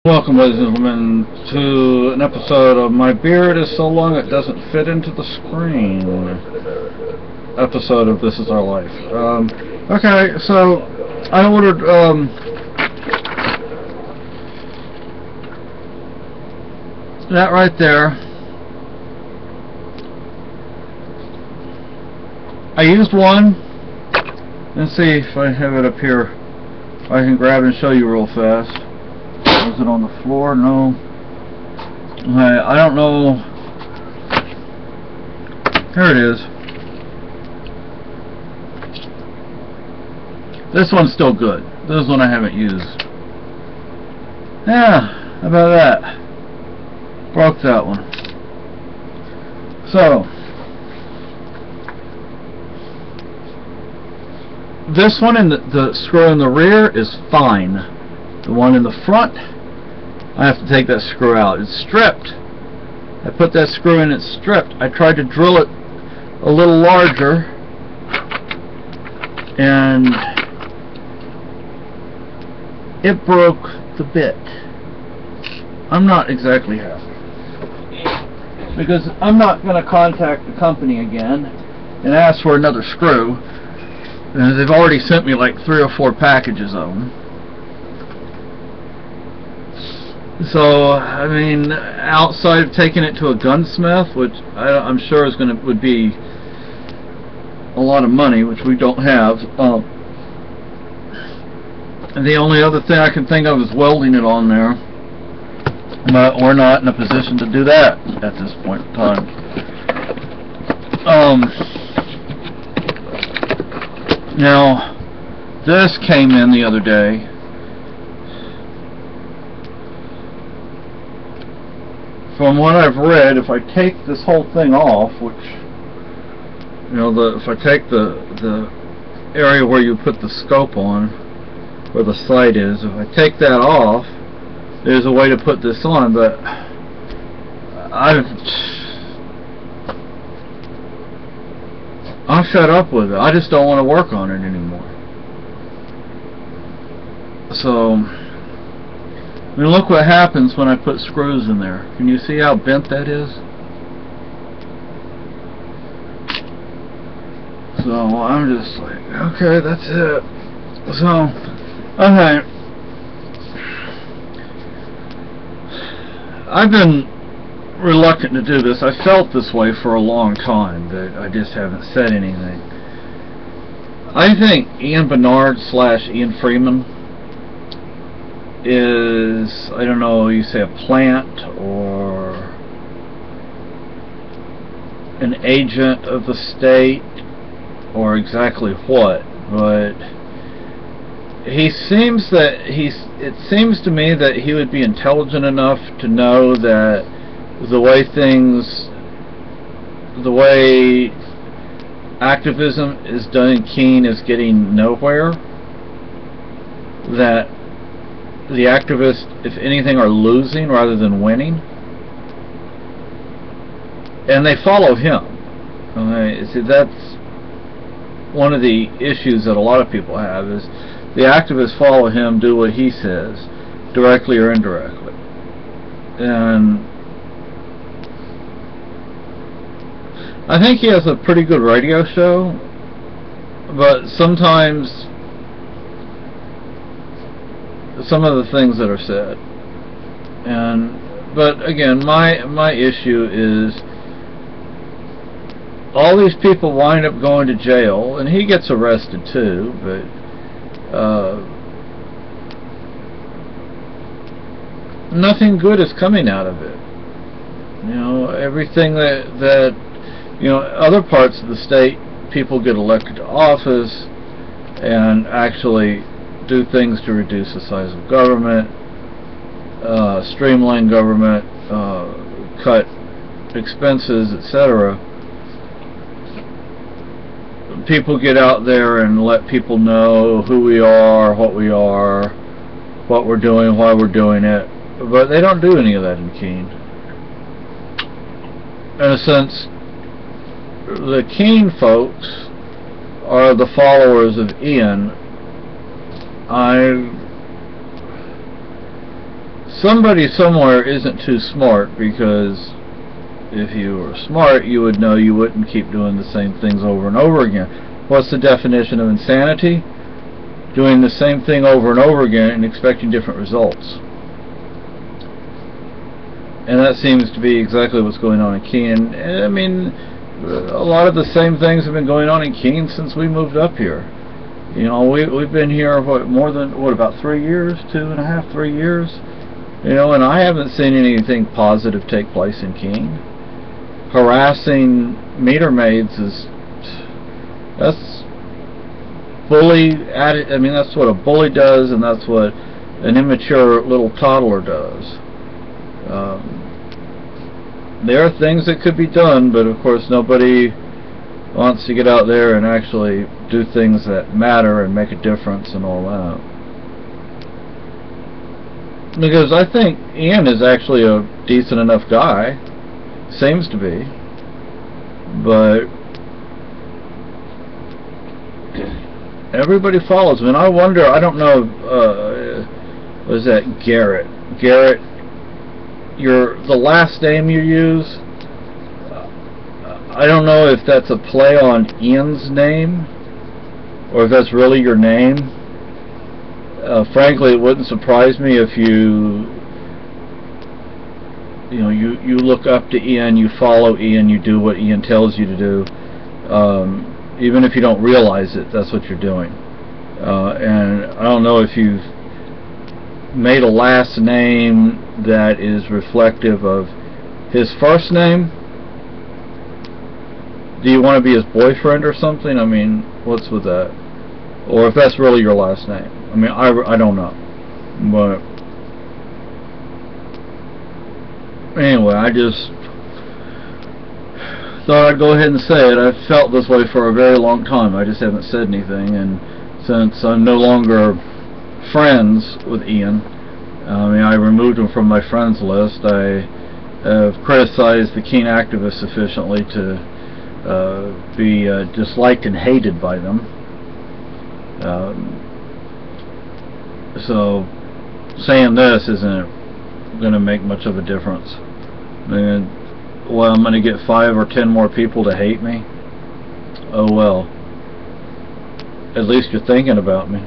Welcome, ladies and gentlemen, to an episode of My Beard is So Long It Doesn't Fit Into the Screen episode of This Is Our Life. Okay, so I ordered that right there. I used one. Let's see if I have it up here. I can grab and show you real fast. Is it on the floor? No. I don't know. Here it is. This one's still good. This one I haven't used. Yeah, how about that? Broke that one. So, this one in the screw in the rear is fine. The one in the front, I have to take that screw out. It's stripped. I put that screw in, it's stripped. I tried to drill it a little larger, and it broke the bit. I'm not exactly happy, because I'm not going to contact the company again and ask for another screw, and they've already sent me like 3 or 4 packages of them. So, I mean, outside of taking it to a gunsmith, which I'm sure is would be a lot of money, which we don't have. And the only other thing I can think of is welding it on there, but we're not in a position to do that at this point in time. Now, this came in the other day. From what I've read, if I take this whole thing off, which, you know, if I take the area where you put the scope on, where the sight is, if I take that off, there's a way to put this on, but I'm fed up with it. I just don't want to work on it anymore. So, I mean, look what happens when I put screws in there. Can you see how bent that is? So I'm just like, okay, that's it. So, okay. I've been reluctant to do this. I felt this way for a long time, but I just haven't said anything. I think Ian Bernard / Ian Freeman is, I don't know, you say a plant or an agent of the state or exactly what, but it seems to me that he would be intelligent enough to know that the way activism is done in Keene is getting nowhere, that the activists, if anything, are losing rather than winning, and they follow him. See, that's one of the issues that a lot of people have, is the activists follow him, do what he says, directly or indirectly. And I think he has a pretty good radio show, but sometimes some of the things that are said, but again, my issue is all these people wind up going to jail, and he gets arrested too, but nothing good is coming out of it. You know, everything that you know, other parts of the state, people get elected to office and actually do things to reduce the size of government, streamline government, cut expenses, etc. People get out there and let people know who we are, what we're doing, why we're doing it, but they don't do any of that in Keene. In a sense, the Keene folks are the followers of Ian. somebody somewhere isn't too smart, because if you were smart, you would know you wouldn't keep doing the same things over and over again. What's the definition of insanity? Doing the same thing over and over again and expecting different results. And that seems to be exactly what's going on in Keene. I mean, a lot of the same things have been going on in Keene since we moved up here. You know, we've been here, about 3 years, 2.5, 3 years? You know, and I haven't seen anything positive take place in Keene. Harassing meter maids that's bully. I mean, that's what a bully does, and that's what an immature little toddler does. There are things that could be done, but of course nobody wants to get out there and actually do things that matter and make a difference and all that. Because I think Ian is actually a decent enough guy. Seems to be. But everybody follows him. And I wonder, I don't know, was that Garrett? Garrett, the last name you use, I don't know if that's a play on Ian's name, or if that's really your name. Frankly, it wouldn't surprise me if you look up to Ian, you follow Ian, you do what Ian tells you to do. Even if you don't realize it, that's what you're doing. And I don't know if you've made a last name that is reflective of his first name. Do you want to be his boyfriend or something? I mean, what's with that? Or if that's really your last name. I mean, I don't know. But anyway, I just thought I'd go ahead and say it. I've felt this way for a very long time. I just haven't said anything. And since I'm no longer friends with Ian, I mean, I removed him from my friends list. I have criticized the Keene activists sufficiently to be disliked and hated by them. So saying this isn't going to make much of a difference. And, well, I'm going to get 5 or 10 more people to hate me. Oh well. At least you're thinking about me.